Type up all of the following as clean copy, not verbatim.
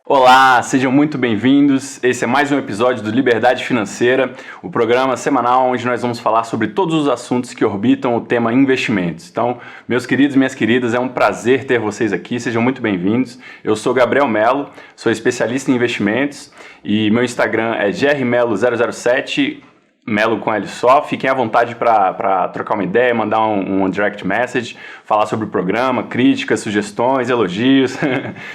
Olá, sejam muito bem-vindos. Esse é mais um episódio do Liberdade Financeira, o programa semanal onde nós vamos falar sobre todos os assuntos que orbitam o tema investimentos. Então, meus queridos e minhas queridas, é um prazer ter vocês aqui, sejam muito bem-vindos. Eu sou Gabriel Melo, sou especialista em investimentos e meu Instagram é grmelo007, Melo com L só. Fiquem à vontade para trocar uma ideia, mandar um direct message, falar sobre o programa, críticas, sugestões, elogios.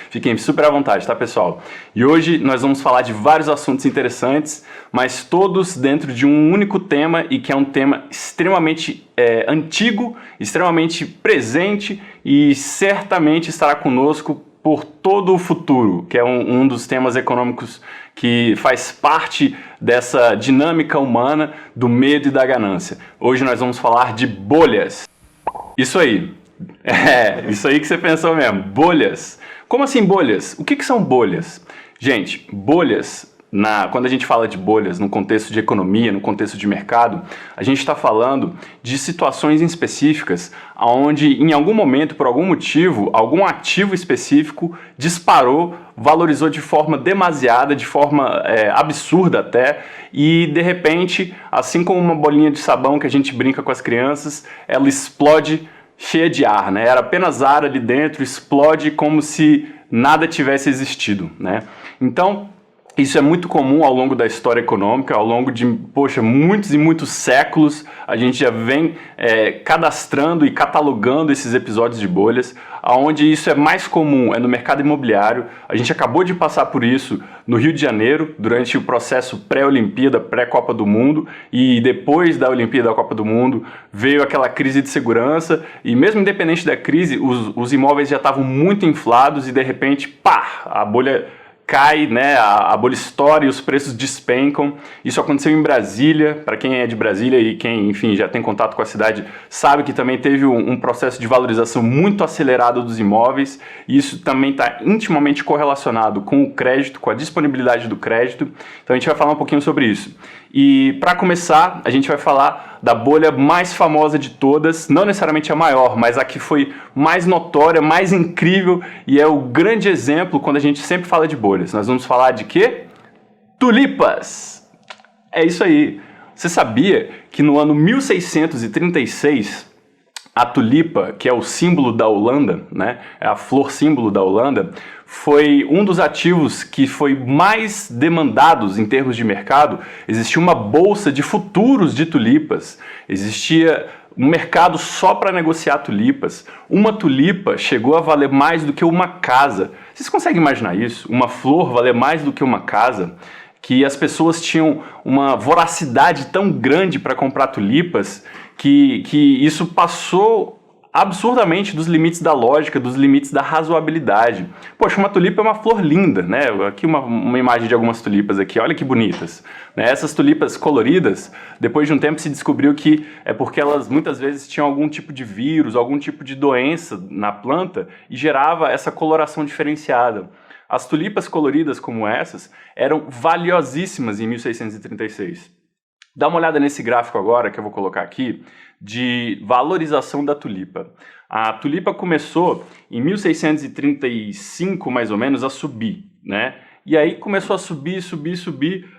Fiquem super à vontade, tá, pessoal? E hoje nós vamos falar de vários assuntos interessantes, mas todos dentro de um único tema e que é um tema extremamente antigo, extremamente presente e certamente estará conosco por todo o futuro, que é um dos temas econômicos que faz parte dessa dinâmica humana do medo e da ganância. Hoje nós vamos falar de bolhas. Isso aí. Isso aí que você pensou mesmo. Bolhas. Como assim bolhas? O que são bolhas? Gente, bolhas, quando a gente fala de bolhas no contexto de economia, no contexto de mercado, a gente está falando de situações específicas onde, em algum momento, por algum motivo, algum ativo específico disparou, valorizou de forma demasiada, de forma absurda até, e de repente, assim como uma bolinha de sabão que a gente brinca com as crianças, ela explode cheia de ar, né? Era apenas ar ali dentro, explode como se nada tivesse existido, né? Então, isso é muito comum ao longo da história econômica, ao longo de, muitos e muitos séculos, a gente já vem cadastrando e catalogando esses episódios de bolhas, onde isso é mais comum, é no mercado imobiliário. A gente acabou de passar por isso no Rio de Janeiro, durante o processo pré-Olimpíada, pré-Copa do Mundo, e depois da Olimpíada da Copa do Mundo, veio aquela crise de segurança, e mesmo independente da crise, os imóveis já estavam muito inflados e de repente, pá, a bolha cai, né, a bolha estoura e os preços despencam. Isso aconteceu em Brasília. Para quem é de Brasília e quem, enfim, já tem contato com a cidade, sabe que também teve um processo de valorização muito acelerado dos imóveis, e isso também está intimamente correlacionado com o crédito, com a disponibilidade do crédito. Então a gente vai falar um pouquinho sobre isso. E para começar, a gente vai falar da bolha mais famosa de todas, não necessariamente a maior, mas a que foi mais notória, mais incrível, e é o grande exemplo quando a gente sempre fala de bolhas. Nós vamos falar de quê? Tulipas! É isso aí. Você sabia que no ano 1636, a tulipa, que é o símbolo da Holanda, né, é a flor símbolo da Holanda, foi um dos ativos que foi mais demandados em termos de mercado? Existia uma bolsa de futuros de tulipas, existia um mercado só para negociar tulipas. Uma tulipa chegou a valer mais do que uma casa. Vocês conseguem imaginar isso? Uma flor valer mais do que uma casa? Que as pessoas tinham uma voracidade tão grande para comprar tulipas que isso passou absurdamente dos limites da lógica, dos limites da razoabilidade. Poxa, uma tulipa é uma flor linda, né? Aqui uma imagem de algumas tulipas aqui, olha que bonitas. Né? Essas tulipas coloridas, depois de um tempo se descobriu que é porque elas muitas vezes tinham algum tipo de vírus, algum tipo de doença na planta e gerava essa coloração diferenciada. As tulipas coloridas como essas eram valiosíssimas em 1636. Dá uma olhada nesse gráfico agora que eu vou colocar aqui, de valorização da tulipa. A tulipa começou em 1635, mais ou menos, a subir, né? E aí começou a subir,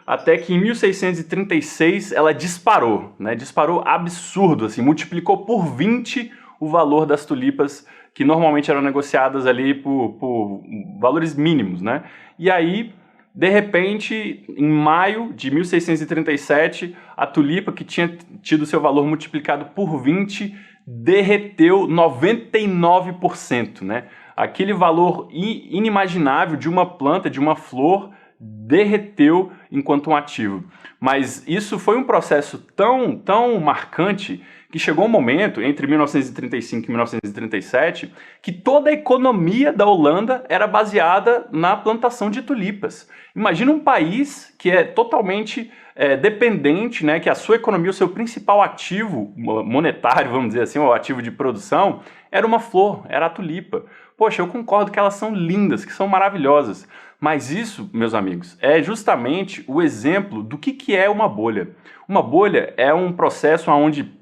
até que em 1636 ela disparou, né? Disparou absurdo, assim, multiplicou por 20 o valor das tulipas que normalmente eram negociadas ali por valores mínimos, né? E aí, de repente, em maio de 1637, a tulipa, que tinha tido seu valor multiplicado por 20, derreteu 99%, né? Aquele valor inimaginável de uma planta, de uma flor, derreteu enquanto um ativo. Mas isso foi um processo tão marcante que chegou um momento, entre 1935 e 1937, que toda a economia da Holanda era baseada na plantação de tulipas. Imagina um país que é totalmente dependente, né, que a sua economia, o seu principal ativo monetário, vamos dizer assim, o ativo de produção, era uma flor, era a tulipa. Poxa, eu concordo que elas são lindas, que são maravilhosas, mas isso, meus amigos, é justamente o exemplo do que é uma bolha. Uma bolha é um processo onde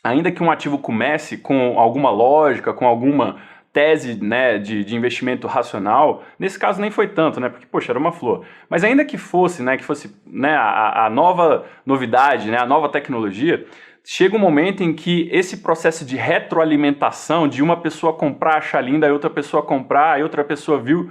ainda que um ativo comece com alguma lógica, com alguma tese, né, de investimento racional, nesse caso nem foi tanto, né, porque, poxa, era uma flor. Mas ainda que fosse, né, a nova novidade, né, a nova tecnologia, chega um momento em que esse processo de retroalimentação, de uma pessoa comprar, achar linda, aí outra pessoa comprar, aí outra pessoa viu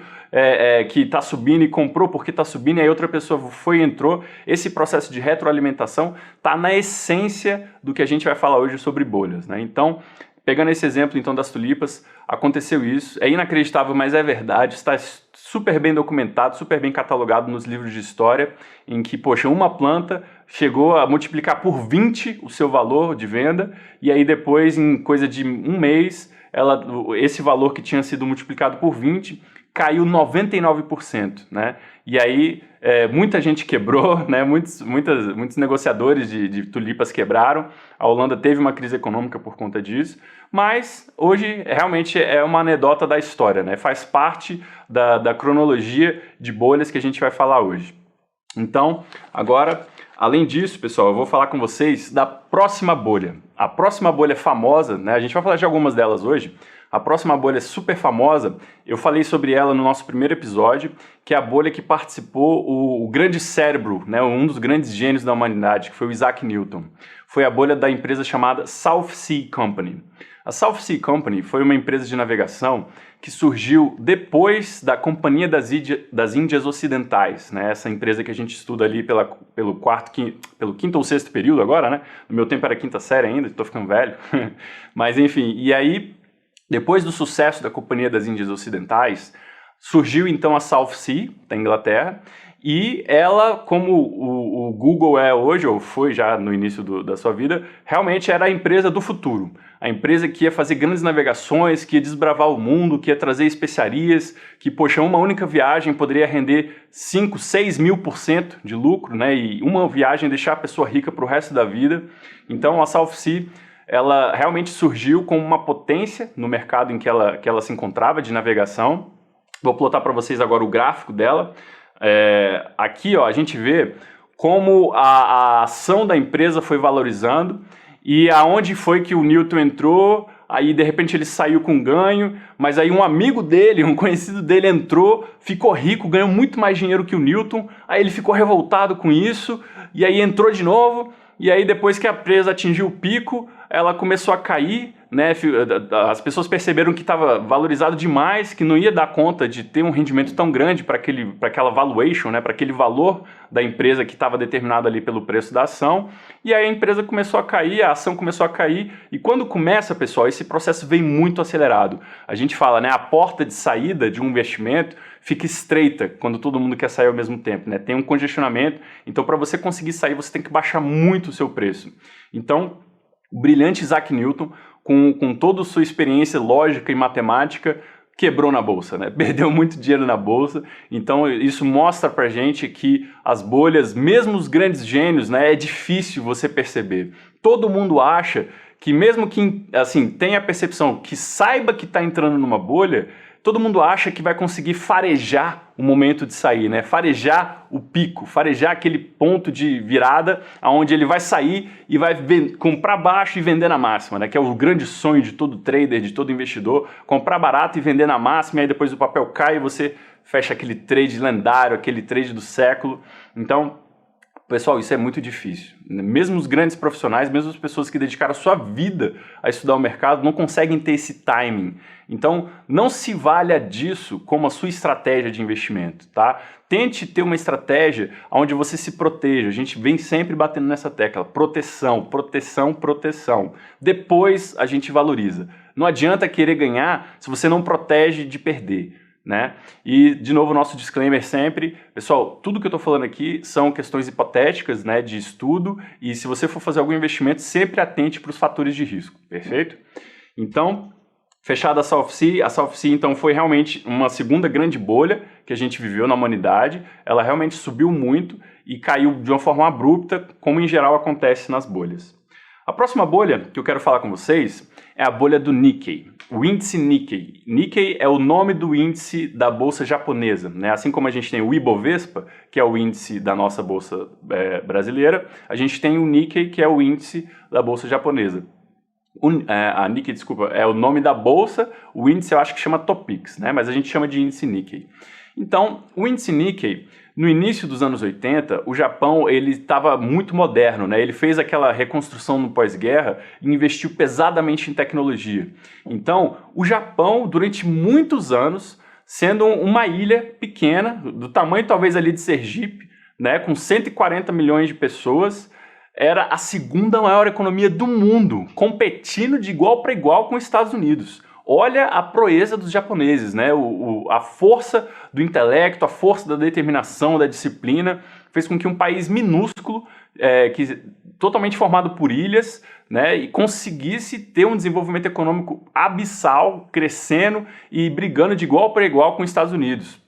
que está subindo e comprou porque está subindo, aí outra pessoa foi e entrou, esse processo de retroalimentação está na essência do que a gente vai falar hoje sobre bolhas, né? Então, pegando esse exemplo então das tulipas, aconteceu isso, é inacreditável, mas é verdade, está super bem documentado, super bem catalogado nos livros de história, em que, poxa, uma planta chegou a multiplicar por 20 o seu valor de venda, e aí depois, em coisa de um mês, esse valor que tinha sido multiplicado por 20 caiu 99%, né? E aí muita gente quebrou, né? Muitos negociadores de tulipas quebraram, a Holanda teve uma crise econômica por conta disso, mas hoje realmente é uma anedota da história, né? Faz parte da cronologia de bolhas que a gente vai falar hoje. Então, agora, além disso, pessoal, eu vou falar com vocês da próxima bolha. A próxima bolha famosa, né? A gente vai falar de algumas delas hoje. A próxima bolha super famosa, eu falei sobre ela no nosso primeiro episódio, que é a bolha que participou o grande cérebro, né, um dos grandes gênios da humanidade, que foi o Isaac Newton. Foi a bolha da empresa chamada South Sea Company. A South Sea Company foi uma empresa de navegação que surgiu depois da Companhia das Índias Ocidentais, né? Essa empresa que a gente estuda ali pelo quinto ou sexto período agora, né? No meu tempo era quinta série ainda, estou ficando velho. Mas enfim, e aí, depois do sucesso da Companhia das Índias Ocidentais, surgiu então a South Sea, da Inglaterra, e ela, como o Google é hoje, ou foi já no início da sua vida, realmente era a empresa do futuro. A empresa que ia fazer grandes navegações, que ia desbravar o mundo, que ia trazer especiarias, que, poxa, uma única viagem poderia render 5, 6 mil% de lucro, né? E uma viagem deixar a pessoa rica para o resto da vida. Então a South Sea, ela realmente surgiu como uma potência no mercado em que ela se encontrava de navegação. Vou plotar para vocês agora o gráfico dela. Aqui, ó, a gente vê como a ação da empresa foi valorizando e aonde foi que o Newton entrou, aí de repente ele saiu com ganho, mas aí um amigo dele, um conhecido dele entrou, ficou rico, ganhou muito mais dinheiro que o Newton, aí ele ficou revoltado com isso, e aí entrou de novo, e aí depois que a empresa atingiu o pico, ela começou a cair, né? As pessoas perceberam que estava valorizado demais, que não ia dar conta de ter um rendimento tão grande para aquela valuation, né? Para aquele valor da empresa que estava determinado ali pelo preço da ação, e aí a empresa começou a cair, a ação começou a cair, e quando começa, pessoal, esse processo vem muito acelerado. A gente fala, né? A porta de saída de um investimento fica estreita quando todo mundo quer sair ao mesmo tempo, né? Tem um congestionamento, então para você conseguir sair, você tem que baixar muito o seu preço. Então, o brilhante Isaac Newton, com toda a sua experiência lógica e matemática, quebrou na bolsa, né? Perdeu muito dinheiro na bolsa. Então isso mostra pra gente que as bolhas, mesmo os grandes gênios, né, é difícil você perceber. Todo mundo acha que mesmo que assim, tenha a percepção que saiba que está entrando numa bolha, todo mundo acha que vai conseguir farejar o momento de sair, né? Farejar o pico, farejar aquele ponto de virada onde ele vai sair e vai comprar baixo e vender na máxima, né? Que é o grande sonho de todo trader, de todo investidor, comprar barato e vender na máxima, e aí depois o papel cai e você fecha aquele trade lendário, aquele trade do século. Então, pessoal, isso é muito difícil. Mesmo os grandes profissionais, mesmo as pessoas que dedicaram a sua vida a estudar o mercado, não conseguem ter esse timing. Então, não se valha disso como a sua estratégia de investimento, tá? Tente ter uma estratégia onde você se proteja. A gente vem sempre batendo nessa tecla. Proteção, proteção, proteção. Depois a gente valoriza. Não adianta querer ganhar se você não protege de perder, né? E, de novo, nosso disclaimer sempre, pessoal, tudo que eu estou falando aqui são questões hipotéticas, né, de estudo, e se você for fazer algum investimento, sempre atente para os fatores de risco, perfeito? Então, fechada a South Sea então foi realmente uma segunda grande bolha que a gente viveu na humanidade, ela realmente subiu muito e caiu de uma forma abrupta, como em geral acontece nas bolhas. A próxima bolha que eu quero falar com vocês é a bolha do Nikkei, o índice Nikkei. Nikkei é o nome do índice da bolsa japonesa, né? Assim como a gente tem o Ibovespa, que é o índice da nossa bolsa brasileira, a gente tem o Nikkei, que é o índice da bolsa japonesa. A Nikkei, desculpa, é o nome da bolsa, o índice eu acho que chama Topix, né? Mas a gente chama de índice Nikkei. Então, o índice Nikkei, no início dos anos 80, o Japão ele estava muito moderno, né? Ele fez aquela reconstrução no pós-guerra e investiu pesadamente em tecnologia. Então, o Japão, durante muitos anos, sendo uma ilha pequena, do tamanho talvez ali de Sergipe, né? Com 140 milhões de pessoas, era a segunda maior economia do mundo, competindo de igual para igual com os Estados Unidos. Olha a proeza dos japoneses, né? A força do intelecto, a força da determinação, da disciplina, fez com que um país minúsculo, totalmente formado por ilhas, né, e conseguisse ter um desenvolvimento econômico abissal, crescendo e brigando de igual para igual com os Estados Unidos.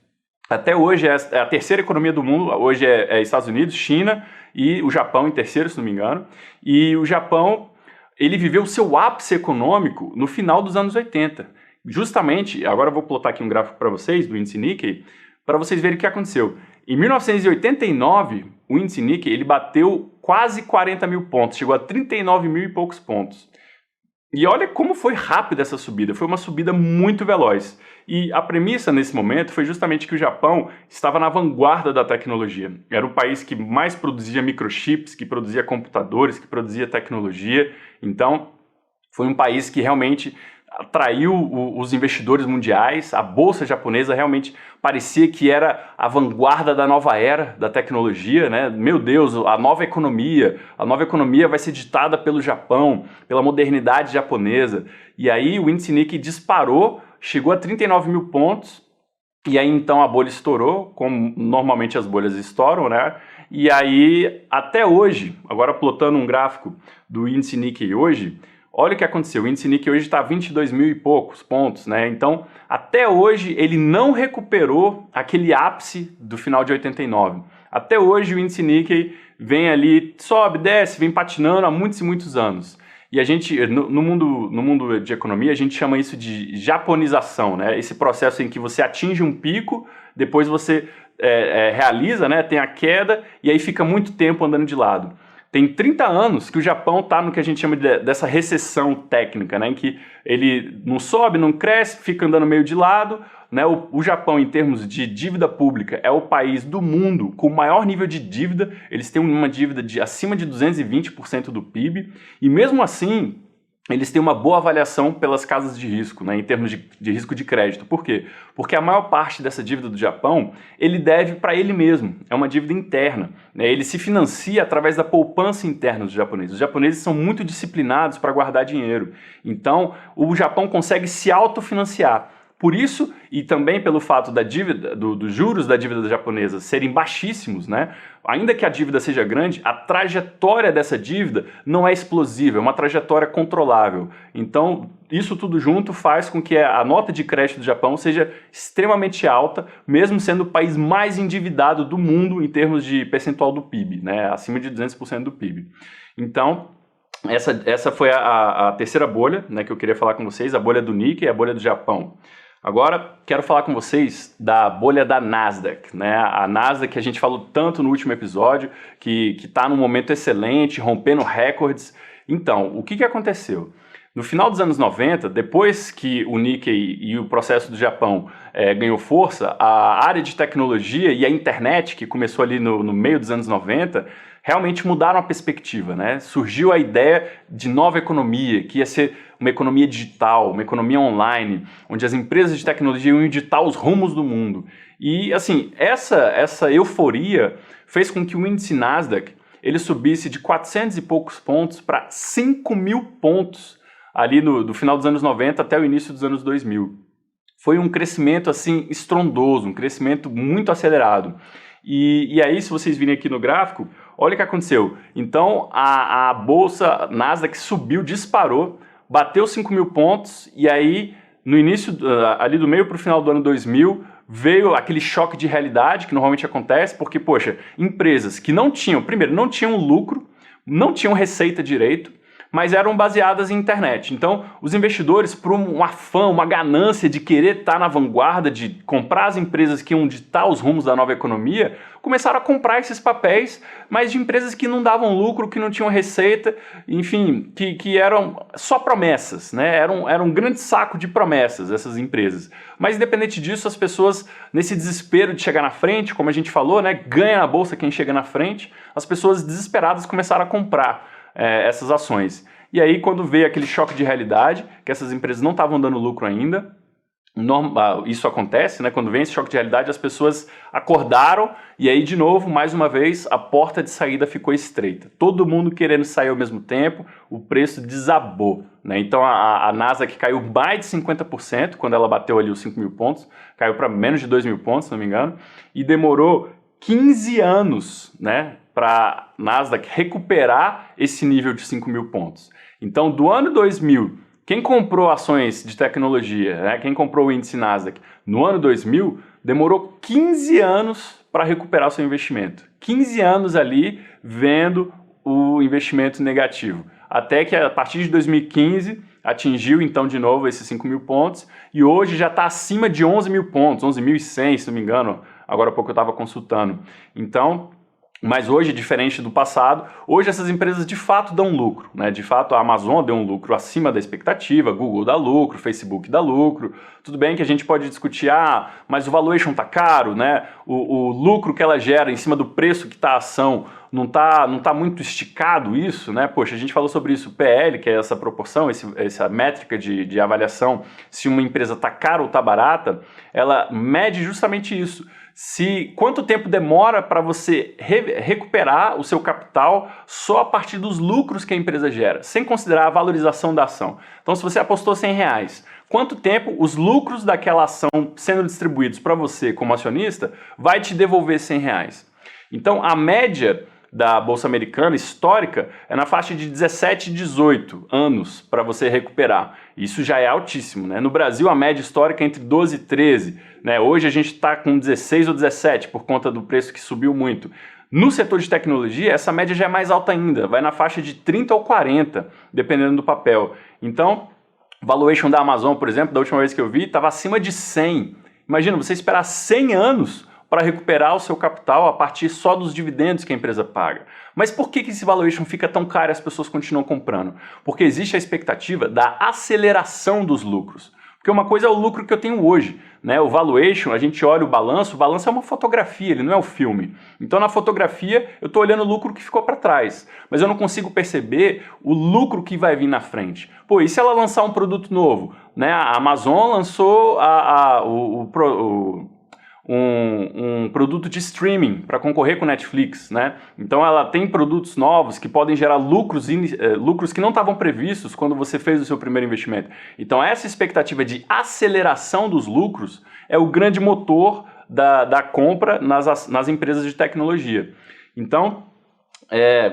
Até hoje é a terceira economia do mundo, hoje é Estados Unidos, China e o Japão em terceiro, se não me engano. E o Japão, ele viveu o seu ápice econômico no final dos anos 80. Justamente, agora eu vou plotar aqui um gráfico para vocês, do índice Nikkei, para vocês verem o que aconteceu. Em 1989, o índice Nikkei ele bateu quase 40 mil pontos, chegou a 39 mil e poucos pontos. E olha como foi rápida essa subida, foi uma subida muito veloz. E a premissa nesse momento foi justamente que o Japão estava na vanguarda da tecnologia. Era o país que mais produzia microchips, que produzia computadores, que produzia tecnologia. Então, foi um país que realmente atraiu os investidores mundiais. A bolsa japonesa realmente parecia que era a vanguarda da nova era da tecnologia, né? Meu Deus, a nova economia vai ser ditada pelo Japão, pela modernidade japonesa. E aí o índice Nikkei disparou, chegou a 39 mil pontos, e aí então a bolha estourou, como normalmente as bolhas estouram, né? E aí, até hoje, agora plotando um gráfico do índice Nikkei hoje, olha o que aconteceu, o índice Nikkei hoje está a 22 mil e poucos pontos, né? Então, até hoje, ele não recuperou aquele ápice do final de 89. Até hoje, o índice Nikkei vem ali, sobe, desce, vem patinando há muitos e muitos anos. E a gente, no mundo de economia, a gente chama isso de japonização, né? Esse processo em que você atinge um pico, depois você realiza, né? Tem a queda e aí fica muito tempo andando de lado. Tem 30 anos que o Japão está no que a gente chama dessa recessão técnica, né? Em que ele não sobe, não cresce, fica andando meio de lado, né? O Japão, em termos de dívida pública, é o país do mundo com o maior nível de dívida. Eles têm uma dívida de acima de 220% do PIB, e mesmo assim, eles têm uma boa avaliação pelas casas de risco, né, em termos de risco de crédito. Por quê? Porque a maior parte dessa dívida do Japão, ele deve para ele mesmo, é uma dívida interna, né, ele se financia através da poupança interna dos japoneses. Os japoneses são muito disciplinados para guardar dinheiro, então o Japão consegue se autofinanciar. Por isso, e também pelo fato da dívida, dos juros da dívida japonesa serem baixíssimos, né? Ainda que a dívida seja grande, a trajetória dessa dívida não é explosiva, é uma trajetória controlável. Então, isso tudo junto faz com que a nota de crédito do Japão seja extremamente alta, mesmo sendo o país mais endividado do mundo em termos de percentual do PIB, né? Acima de 200% do PIB. Então, essa foi a terceira bolha, né, que eu queria falar com vocês, a bolha do Nikkei e a bolha do Japão. Agora, quero falar com vocês da bolha da Nasdaq, né? A Nasdaq que a gente falou tanto no último episódio, que está num momento excelente, rompendo recordes. Então, o que aconteceu? No final dos anos 90, depois que o Nikkei e o processo do Japão ganhou força, a área de tecnologia e a internet, que começou ali no meio dos anos 90, realmente mudaram a perspectiva, né? Surgiu a ideia de nova economia, que ia ser uma economia digital, uma economia online, onde as empresas de tecnologia iam ditar os rumos do mundo. E, assim, essa euforia fez com que o índice Nasdaq ele subisse de 400 e poucos pontos para 5 mil pontos ali do final dos anos 90 até o início dos anos 2000. Foi um crescimento, assim, estrondoso, um crescimento muito acelerado. E aí, se vocês virem aqui no gráfico, olha o que aconteceu. Então, a bolsa Nasdaq subiu, disparou, bateu 5 mil pontos, e aí, no início, ali do meio para o final do ano 2000, veio aquele choque de realidade que normalmente acontece, porque, poxa, empresas que não tinham, primeiro, não tinham lucro, não tinham receita direito, mas eram baseadas em internet. Então, os investidores, por um afã, uma ganância de querer estar na vanguarda, de comprar as empresas que iam ditar os rumos da nova economia, começaram a comprar esses papéis, mas de empresas que não davam lucro, que não tinham receita, enfim, que eram só promessas, né? Era um grande saco de promessas, essas empresas. Mas independente disso, as pessoas, nesse desespero de chegar na frente, como a gente falou, né? Ganha na bolsa quem chega na frente, as pessoas desesperadas começaram a comprar essas ações. E aí, quando veio aquele choque de realidade, que essas empresas não estavam dando lucro ainda, isso acontece, né? Quando vem esse choque de realidade, as pessoas acordaram e aí, de novo, mais uma vez, a porta de saída ficou estreita. Todo mundo querendo sair ao mesmo tempo, o preço desabou, né? Então, a Nasdaq caiu mais de 50% quando ela bateu ali os 5 mil pontos, caiu para menos de 2 mil pontos, se não me engano, e demorou 15 anos, né, para a Nasdaq recuperar esse nível de 5 mil pontos. Então, do ano 2000, quem comprou ações de tecnologia, né, quem comprou o índice Nasdaq no ano 2000, demorou 15 anos para recuperar o seu investimento. 15 anos ali vendo o investimento negativo. Até que a partir de 2015 atingiu então de novo esses 5 mil pontos e hoje já está acima de 11 mil pontos, 11.100 se não me engano, agora há pouco eu estava consultando. Então, mas hoje, diferente do passado, hoje essas empresas de fato dão lucro, né? De fato a Amazon deu um lucro acima da expectativa, Google dá lucro, Facebook dá lucro. Tudo bem que a gente pode discutir, mas o valuation tá caro, né? O lucro que ela gera em cima do preço que está a ação não tá muito esticado isso, né? Poxa, a gente falou sobre isso, PL, que é essa proporção, essa métrica de avaliação, se uma empresa está cara ou está barata, ela mede justamente isso. Quanto tempo demora para você recuperar o seu capital só a partir dos lucros que a empresa gera, sem considerar a valorização da ação. Então, se você apostou R$100, quanto tempo os lucros daquela ação sendo distribuídos para você como acionista vai te devolver R$100? Então, a média da Bolsa Americana histórica é na faixa de 17 e 18 anos para você recuperar. Isso já é altíssimo, né? No Brasil, a média histórica é entre 12 e 13. Né? Hoje a gente está com 16 ou 17 por conta do preço que subiu muito. No setor de tecnologia, essa média já é mais alta ainda, vai na faixa de 30 ou 40, dependendo do papel. Então, valuation da Amazon, por exemplo, da última vez que eu vi, estava acima de 100. Imagina, você esperar 100 anos para recuperar o seu capital a partir só dos dividendos que a empresa paga. Mas por que esse valuation fica tão caro e as pessoas continuam comprando? Porque existe a expectativa da aceleração dos lucros. Porque uma coisa é o lucro que eu tenho hoje, né? O valuation, a gente olha o balanço é uma fotografia, ele não é um filme. Então na fotografia eu estou olhando o lucro que ficou para trás, mas eu não consigo perceber o lucro que vai vir na frente. Pô, e se ela lançar um produto novo? Né? A Amazon lançou um produto de streaming para concorrer com o Netflix, né? Então ela tem produtos novos que podem gerar lucros que não estavam previstos quando você fez o seu primeiro investimento. Então essa expectativa de aceleração dos lucros é o grande motor da compra nas empresas de tecnologia. Então,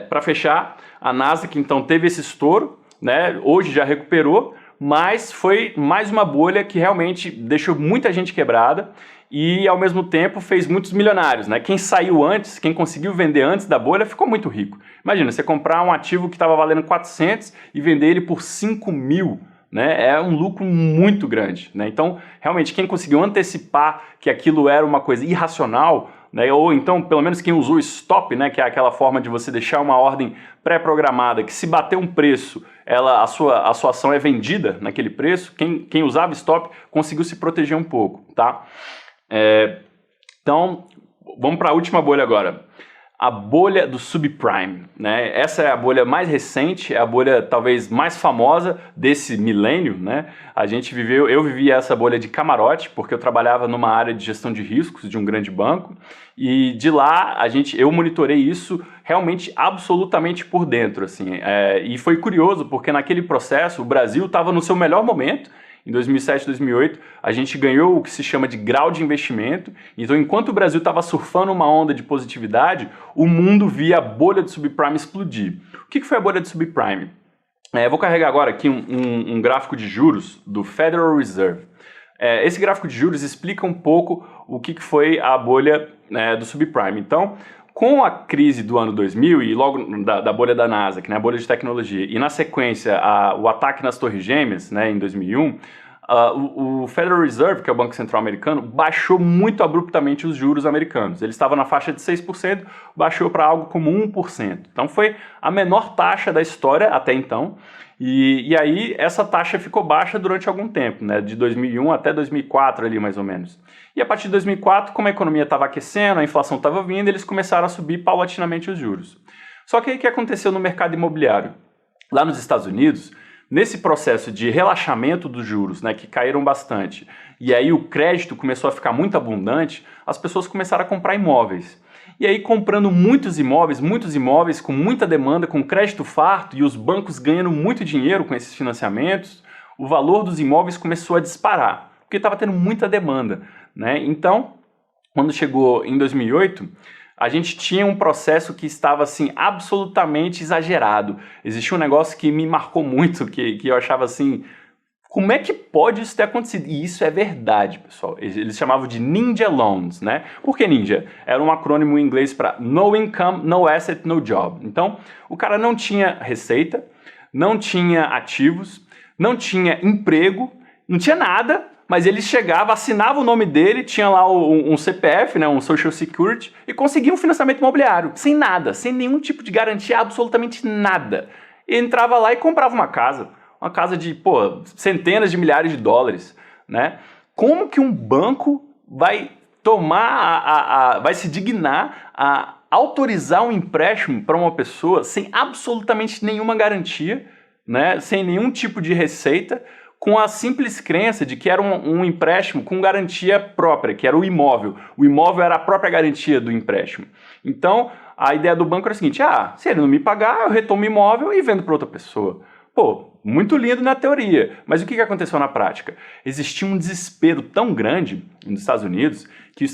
para fechar, a Nasdaq então teve esse estouro, né? Hoje já recuperou, mas foi mais uma bolha que realmente deixou muita gente quebrada e, ao mesmo tempo, fez muitos milionários, né? Quem saiu antes, quem conseguiu vender antes da bolha, ficou muito rico. Imagina, você comprar um ativo que estava valendo 400 e vender ele por 5 mil, né? É um lucro muito grande, né? Então, realmente, quem conseguiu antecipar que aquilo era uma coisa irracional, né? Ou então, pelo menos quem usou stop, né? Que é aquela forma de você deixar uma ordem pré-programada, que se bater um preço, a sua ação é vendida naquele preço. Quem usava stop conseguiu se proteger um pouco, tá? Então, vamos para a última bolha agora. A bolha do subprime, né? Essa é a bolha mais recente, é a bolha talvez mais famosa desse milênio, né? Eu vivi essa bolha de camarote, porque eu trabalhava numa área de gestão de riscos de um grande banco, e de lá eu monitorei isso realmente absolutamente por dentro, assim. E foi curioso, porque naquele processo o Brasil estava no seu melhor momento. Em 2007, 2008, a gente ganhou o que se chama de grau de investimento. Então, enquanto o Brasil estava surfando uma onda de positividade, o mundo via a bolha de subprime explodir. O que foi a bolha de subprime? Eu vou carregar agora aqui um gráfico de juros do Federal Reserve. Esse gráfico de juros explica um pouco o que foi a bolha do subprime. Então, com a crise do ano 2000 e logo da bolha da Nasdaq, né, a bolha de tecnologia, e na sequência o ataque nas Torres Gêmeas, né, em 2001, o Federal Reserve, que é o Banco Central americano, baixou muito abruptamente os juros americanos. Ele estava na faixa de 6%, baixou para algo como 1%. Então foi a menor taxa da história até então. E aí essa taxa ficou baixa durante algum tempo, né, de 2001 até 2004 ali mais ou menos. E a partir de 2004, como a economia estava aquecendo, a inflação estava vindo, eles começaram a subir paulatinamente os juros. Só que aí o que aconteceu no mercado imobiliário? Lá nos Estados Unidos, nesse processo de relaxamento dos juros, né, que caíram bastante, e aí o crédito começou a ficar muito abundante, as pessoas começaram a comprar imóveis. E aí comprando muitos imóveis com muita demanda, com crédito farto e os bancos ganhando muito dinheiro com esses financiamentos, o valor dos imóveis começou a disparar, porque estava tendo muita demanda, né? Então, quando chegou em 2008, a gente tinha um processo que estava assim absolutamente exagerado. Existia um negócio que me marcou muito, que eu achava assim, como é que pode isso ter acontecido? E isso é verdade, pessoal. Eles chamavam de Ninja Loans, né? Por que Ninja? Era um acrônimo em inglês para No Income, No Asset, No Job. Então, o cara não tinha receita, não tinha ativos, não tinha emprego, não tinha nada, mas ele chegava, assinava o nome dele, tinha lá um CPF, né, um Social Security, e conseguia um financiamento imobiliário, sem nada, sem nenhum tipo de garantia, absolutamente nada. E entrava lá e comprava uma casa de, centenas de milhares de dólares, né? Como que um banco vai vai se dignar a autorizar um empréstimo para uma pessoa sem absolutamente nenhuma garantia, né? Sem nenhum tipo de receita, com a simples crença de que era um empréstimo com garantia própria, que era o imóvel. O imóvel era a própria garantia do empréstimo. Então, a ideia do banco era a seguinte, se ele não me pagar, eu retomo o imóvel e vendo para outra pessoa. Muito lindo na teoria, mas o que aconteceu na prática? Existia um desespero tão grande nos Estados Unidos que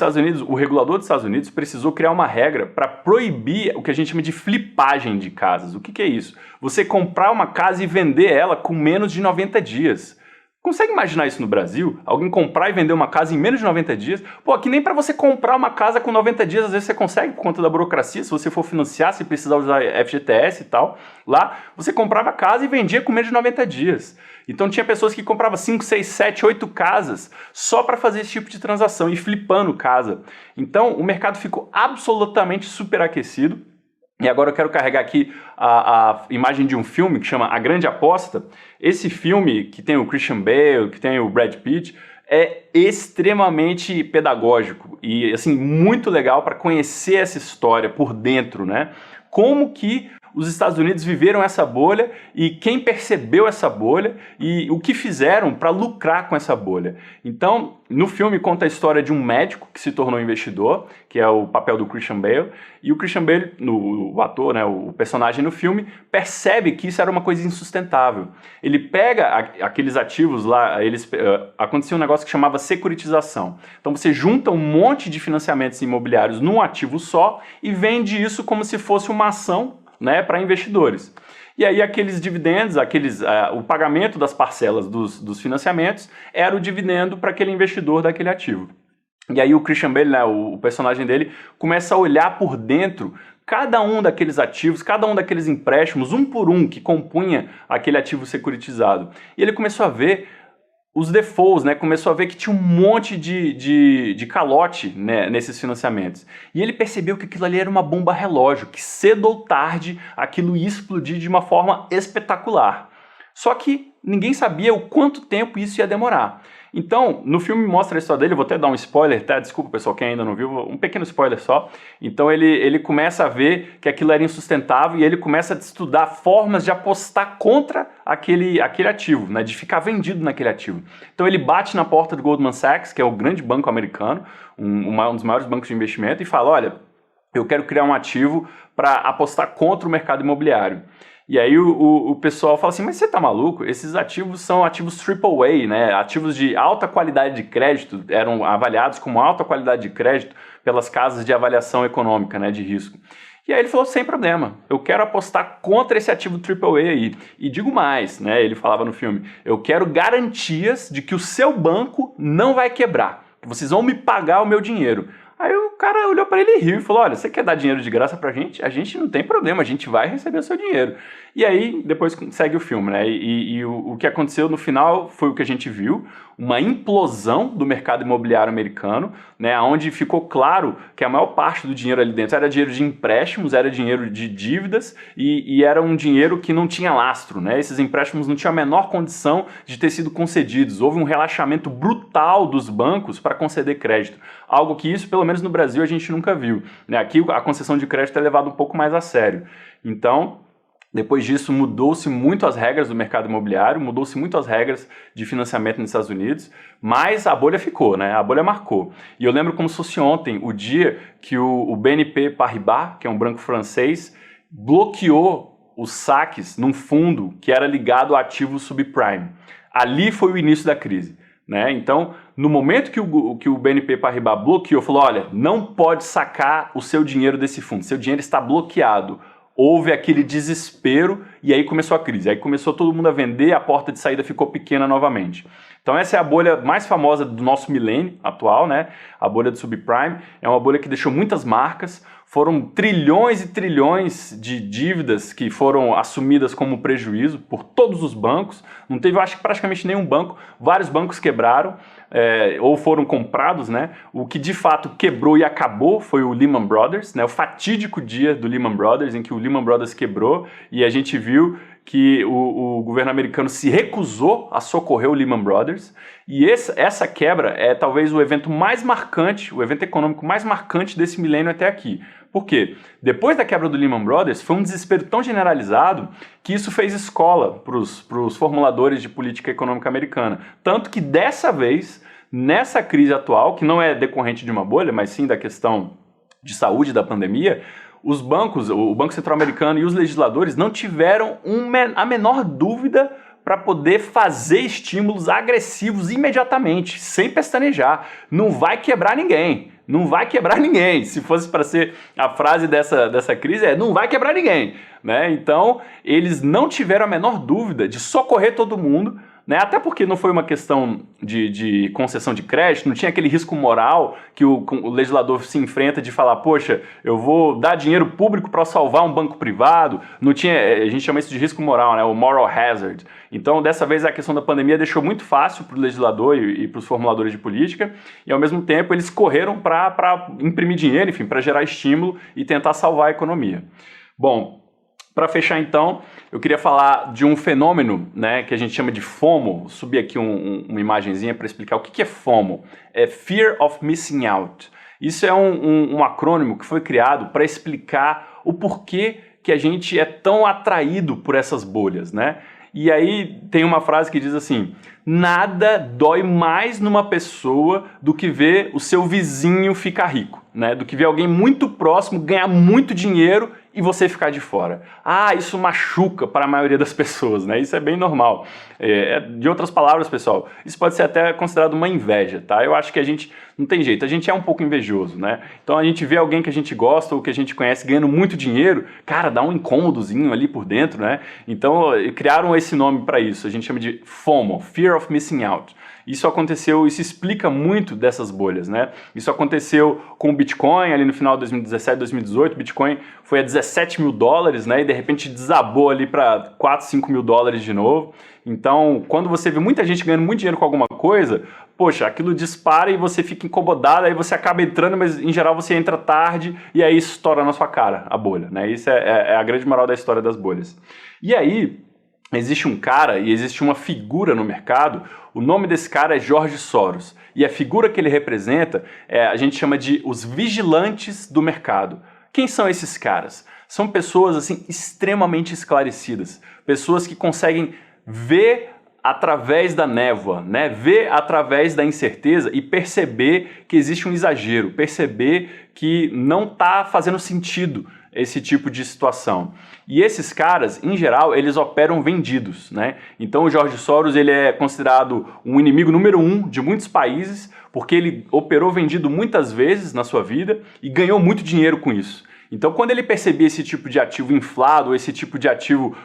o regulador dos Estados Unidos precisou criar uma regra para proibir o que a gente chama de flipagem de casas. O que é isso? Você comprar uma casa e vender ela com menos de 90 dias. Consegue imaginar isso no Brasil? Alguém comprar e vender uma casa em menos de 90 dias? Aqui nem para você comprar uma casa com 90 dias, às vezes você consegue por conta da burocracia, se você for financiar, se precisar usar FGTS e tal. Lá, você comprava a casa e vendia com menos de 90 dias. Então tinha pessoas que compravam 5, 6, 7, 8 casas só para fazer esse tipo de transação e flipando casa. Então o mercado ficou absolutamente superaquecido. E agora eu quero carregar aqui a imagem de um filme que chama A Grande Aposta. Esse filme, que tem o Christian Bale, que tem o Brad Pitt, é extremamente pedagógico e assim muito legal para conhecer essa história por dentro, né? Como que os Estados Unidos viveram essa bolha e quem percebeu essa bolha e o que fizeram para lucrar com essa bolha. Então, no filme conta a história de um médico que se tornou investidor, que é o papel do Christian Bale, e o Christian Bale, o ator, né, o personagem no filme, percebe que isso era uma coisa insustentável. Ele pega aqueles ativos lá, acontecia um negócio que chamava securitização. Então você junta um monte de financiamentos imobiliários num ativo só e vende isso como se fosse uma ação, né, para investidores. E aí aqueles dividendos, o pagamento das parcelas dos financiamentos era o dividendo para aquele investidor daquele ativo. E aí o Christian Bale, né, o personagem dele, começa a olhar por dentro cada um daqueles ativos, cada um daqueles empréstimos, um por um, que compunha aquele ativo securitizado. E ele começou a ver os defaults, né? Começou a ver que tinha um monte de calote, né, nesses financiamentos. E ele percebeu que aquilo ali era uma bomba relógio, que cedo ou tarde aquilo ia explodir de uma forma espetacular. Só que ninguém sabia o quanto tempo isso ia demorar. Então, no filme mostra a história dele, eu vou até dar um spoiler, tá? Desculpa, pessoal, quem ainda não viu, um pequeno spoiler só. Então, ele começa a ver que aquilo era insustentável e ele começa a estudar formas de apostar contra aquele ativo, né? De ficar vendido naquele ativo. Então, ele bate na porta do Goldman Sachs, que é o grande banco americano, um dos maiores bancos de investimento, e fala, olha, eu quero criar um ativo para apostar contra o mercado imobiliário. E aí o pessoal fala assim, mas você tá maluco? Esses ativos são ativos AAA, né? Ativos de alta qualidade de crédito, eram avaliados como alta qualidade de crédito pelas casas de avaliação econômica, né, de risco. E aí ele falou, sem problema, eu quero apostar contra esse ativo AAA aí. E digo mais, né, ele falava no filme, eu quero garantias de que o seu banco não vai quebrar, que vocês vão me pagar o meu dinheiro. Aí o cara olhou para ele e riu e falou, olha, você quer dar dinheiro de graça pra gente? A gente não tem problema, a gente vai receber o seu dinheiro. E aí, depois segue o filme, né? E o que aconteceu no final foi o que a gente viu, uma implosão do mercado imobiliário americano, né? Onde ficou claro que a maior parte do dinheiro ali dentro era dinheiro de empréstimos, era dinheiro de dívidas e era um dinheiro que não tinha lastro, né? Esses empréstimos não tinham a menor condição de ter sido concedidos. Houve um relaxamento brutal dos bancos para conceder crédito. Algo que isso, pelo menos no Brasil, a gente nunca viu, né? Aqui a concessão de crédito é levada um pouco mais a sério. Então, depois disso, mudou-se muito as regras do mercado imobiliário, mudou-se muito as regras de financiamento nos Estados Unidos, mas a bolha ficou, né? A bolha marcou. E eu lembro como se fosse ontem, o dia que o BNP Paribas, que é um banco francês, bloqueou os saques num fundo que era ligado a ativos subprime. Ali foi o início da crise, né? Então, no momento que o BNP Paribas bloqueou, falou, olha, não pode sacar o seu dinheiro desse fundo, seu dinheiro está bloqueado. Houve aquele desespero e aí começou a crise. Aí começou todo mundo a vender, a porta de saída ficou pequena novamente. Então essa é a bolha mais famosa do nosso milênio atual, né? A bolha do subprime. É uma bolha que deixou muitas marcas. Foram trilhões e trilhões de dívidas que foram assumidas como prejuízo por todos os bancos. Não teve, eu acho que praticamente nenhum banco. Vários bancos quebraram ou foram comprados, né? O que de fato quebrou e acabou foi o Lehman Brothers, né? O fatídico dia do Lehman Brothers, em que o Lehman Brothers quebrou e a gente viu que o governo americano se recusou a socorrer o Lehman Brothers. E essa quebra é talvez o evento mais marcante, o evento econômico mais marcante desse milênio até aqui. Por quê? Depois da quebra do Lehman Brothers, foi um desespero tão generalizado que isso fez escola para os formuladores de política econômica americana. Tanto que dessa vez, nessa crise atual, que não é decorrente de uma bolha, mas sim da questão de saúde da pandemia, os bancos, o Banco Central Americano e os legisladores não tiveram a menor dúvida para poder fazer estímulos agressivos imediatamente, sem pestanejar. Não vai quebrar ninguém. Não vai quebrar ninguém. Se fosse para ser a frase dessa crise, não vai quebrar ninguém, né? Então, eles não tiveram a menor dúvida de socorrer todo mundo, né? Até porque não foi uma questão de concessão de crédito, não tinha aquele risco moral que o legislador se enfrenta de falar, poxa, eu vou dar dinheiro público para salvar um banco privado. Não tinha, a gente chama isso de risco moral, né? O moral hazard. Então, dessa vez, a questão da pandemia deixou muito fácil para o legislador e para os formuladores de política, e ao mesmo tempo eles correram para imprimir dinheiro, enfim, para gerar estímulo e tentar salvar a economia. Bom, para fechar então, eu queria falar de um fenômeno, né, que a gente chama de FOMO. Vou subir aqui uma imagenzinha para explicar o que é FOMO. É Fear of Missing Out. Isso é um acrônimo que foi criado para explicar o porquê que a gente é tão atraído por essas bolhas, né? E aí tem uma frase que diz assim, nada dói mais numa pessoa do que ver o seu vizinho ficar rico, né? Do que ver alguém muito próximo ganhar muito dinheiro e você ficar de fora. Ah, isso machuca para a maioria das pessoas, né? Isso é bem normal. De outras palavras, pessoal, isso pode ser até considerado uma inveja, tá? Eu acho que a gente não tem jeito, a gente é um pouco invejoso, né? Então a gente vê alguém que a gente gosta ou que a gente conhece ganhando muito dinheiro, cara, dá um incômodozinho ali por dentro, né? Então criaram esse nome para isso, a gente chama de FOMO, Fear of Missing Out. Isso aconteceu, isso explica muito dessas bolhas, né? Isso aconteceu com o Bitcoin ali no final de 2017, 2018, Bitcoin foi a 17 mil dólares, né? E de repente desabou ali para 4, 5 mil dólares de novo. Então, quando você vê muita gente ganhando muito dinheiro com alguma coisa, poxa, aquilo dispara e você fica incomodado, aí você acaba entrando, mas em geral você entra tarde e aí isso estoura na sua cara, a bolha, né? Isso é a grande moral da história das bolhas. E aí, existe um cara e existe uma figura no mercado, o nome desse cara é George Soros, e a figura que ele representa a gente chama de os vigilantes do mercado. Quem são esses caras? São pessoas assim extremamente esclarecidas, pessoas que conseguem ver através da névoa, né? Ver através da incerteza e perceber que existe um exagero, perceber que não está fazendo sentido esse tipo de situação. E esses caras, em geral, eles operam vendidos, né? Então o George Soros ele é considerado um inimigo número 1 de muitos países, porque ele operou vendido muitas vezes na sua vida e ganhou muito dinheiro com isso. Então quando ele percebia esse tipo de ativo inflado, esse tipo de ativo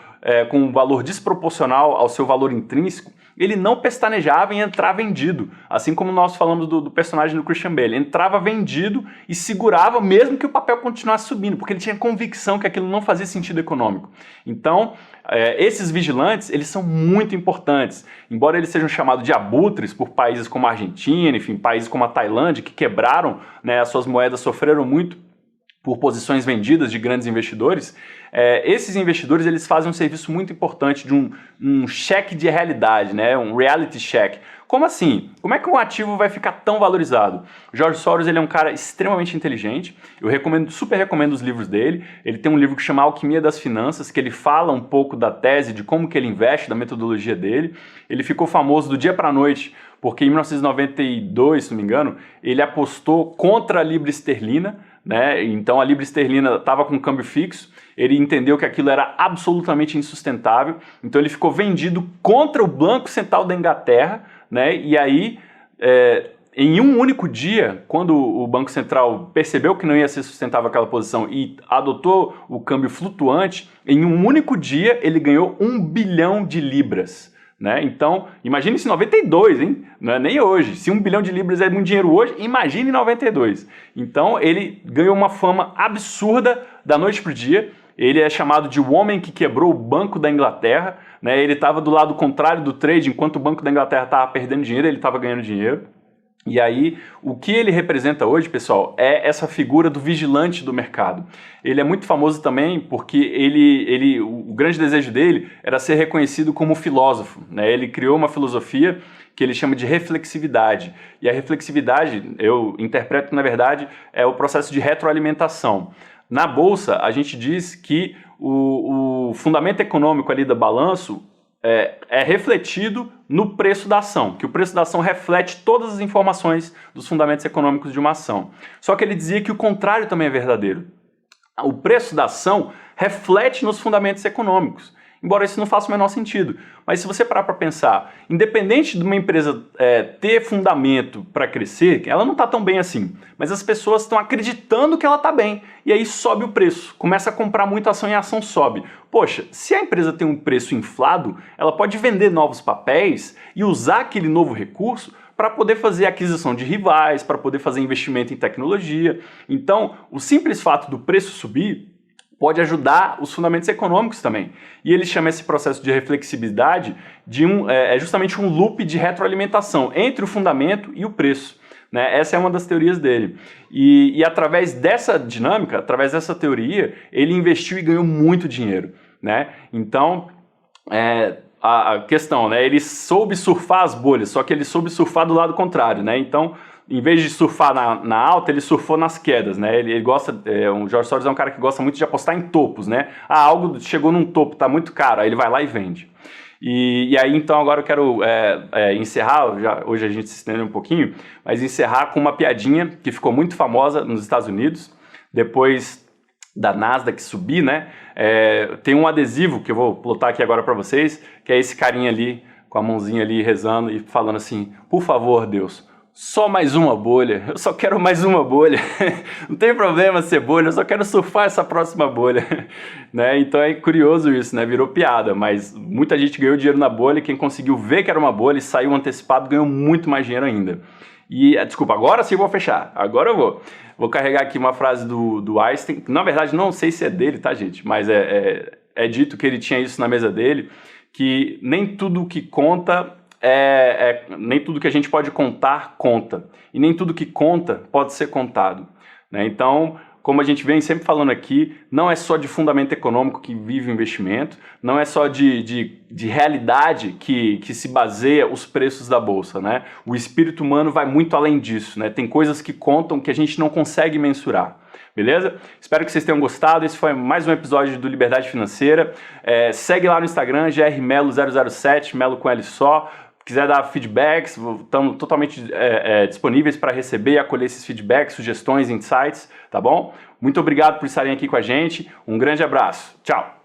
com um valor desproporcional ao seu valor intrínseco, ele não pestanejava em entrar vendido, assim como nós falamos do personagem do Christian Bale. Ele entrava vendido e segurava mesmo que o papel continuasse subindo, porque ele tinha convicção que aquilo não fazia sentido econômico. Então, esses vigilantes, eles são muito importantes. Embora eles sejam chamados de abutres por países como a Argentina, enfim, países como a Tailândia, que quebraram, né, as suas moedas sofreram muito por posições vendidas de grandes investidores, esses investidores eles fazem um serviço muito importante de um cheque de realidade, né? Um reality check. Como assim? Como é que um ativo vai ficar tão valorizado? O George Soros ele é um cara extremamente inteligente, eu super recomendo os livros dele. Ele tem um livro que chama Alquimia das Finanças, que ele fala um pouco da tese, de como que ele investe, da metodologia dele. Ele ficou famoso do dia para a noite, porque em 1992, se não me engano, ele apostou contra a libra esterlina, né? Então a libra esterlina estava com câmbio fixo, ele entendeu que aquilo era absolutamente insustentável, então ele ficou vendido contra o Banco Central da Inglaterra, né? E aí, em um único dia, quando o Banco Central percebeu que não ia ser sustentável aquela posição e adotou o câmbio flutuante, em um único dia ele ganhou 1 bilhão de libras. Né? Então, imagine isso em 92, hein? Não é nem hoje. Se 1 bilhão de libras é muito dinheiro hoje, imagine em 92. Então, ele ganhou uma fama absurda da noite para o dia. Ele é chamado de o homem que quebrou o Banco da Inglaterra. Né? Ele estava do lado contrário do trade, enquanto o Banco da Inglaterra estava perdendo dinheiro, ele estava ganhando dinheiro. E aí, o que ele representa hoje, pessoal, é essa figura do vigilante do mercado. Ele é muito famoso também porque o grande desejo dele era ser reconhecido como filósofo, né? Ele criou uma filosofia que ele chama de reflexividade. E a reflexividade, eu interpreto que, na verdade, é o processo de retroalimentação. Na Bolsa, a gente diz que o fundamento econômico ali do balanço é refletido no preço da ação, que o preço da ação reflete todas as informações dos fundamentos econômicos de uma ação. Só que ele dizia que o contrário também é verdadeiro. O preço da ação reflete nos fundamentos econômicos, embora isso não faça o menor sentido. Mas se você parar para pensar, independente de uma empresa ter fundamento para crescer, ela não está tão bem assim, mas as pessoas estão acreditando que ela está bem, e aí sobe o preço, começa a comprar muita ação e a ação sobe. Poxa, se a empresa tem um preço inflado, ela pode vender novos papéis e usar aquele novo recurso para poder fazer aquisição de rivais, para poder fazer investimento em tecnologia. Então, o simples fato do preço subir pode ajudar os fundamentos econômicos também. E ele chama esse processo de reflexibilidade de justamente um loop de retroalimentação entre o fundamento e o preço. Né? Essa é uma das teorias dele. E através dessa dinâmica, através dessa teoria, ele investiu e ganhou muito dinheiro. Né? Então, a questão, né? Ele soube surfar as bolhas, só que ele soube surfar do lado contrário. Né? Então, em vez de surfar na alta, ele surfou nas quedas, né? Ele gosta, o George Soros é um cara que gosta muito de apostar em topos, né? Algo chegou num topo, tá muito caro, aí ele vai lá e vende. E aí, então, agora eu quero encerrar, hoje a gente se estendeu um pouquinho, mas encerrar com uma piadinha que ficou muito famosa nos Estados Unidos, depois da Nasdaq subir, né? Tem um adesivo que eu vou plotar aqui agora para vocês, que é esse carinha ali, com a mãozinha ali rezando e falando assim, por favor, Deus, só mais uma bolha, eu só quero mais uma bolha, não tem problema ser bolha, eu só quero surfar essa próxima bolha, né? Então é curioso isso, né? Virou piada, mas muita gente ganhou dinheiro na bolha, e quem conseguiu ver que era uma bolha e saiu antecipado ganhou muito mais dinheiro ainda. E, desculpa, agora sim eu vou fechar, agora eu vou carregar aqui uma frase do Einstein, que na verdade não sei se é dele, tá, gente? Mas é dito que ele tinha isso na mesa dele, que nem tudo que conta... nem tudo que a gente pode contar, conta. E nem tudo que conta pode ser contado. Né? Então, como a gente vem sempre falando aqui, não é só de fundamento econômico que vive o investimento, não é só de realidade que se baseia os preços da Bolsa. Né? O espírito humano vai muito além disso. Né? Tem coisas que contam que a gente não consegue mensurar. Beleza? Espero que vocês tenham gostado. Esse foi mais um episódio do Liberdade Financeira. Segue lá no Instagram, grmelo007, Melo com L só. Quiser dar feedbacks, estamos totalmente disponíveis para receber e acolher esses feedbacks, sugestões, insights, tá bom? Muito obrigado por estarem aqui com a gente. Um grande abraço. Tchau!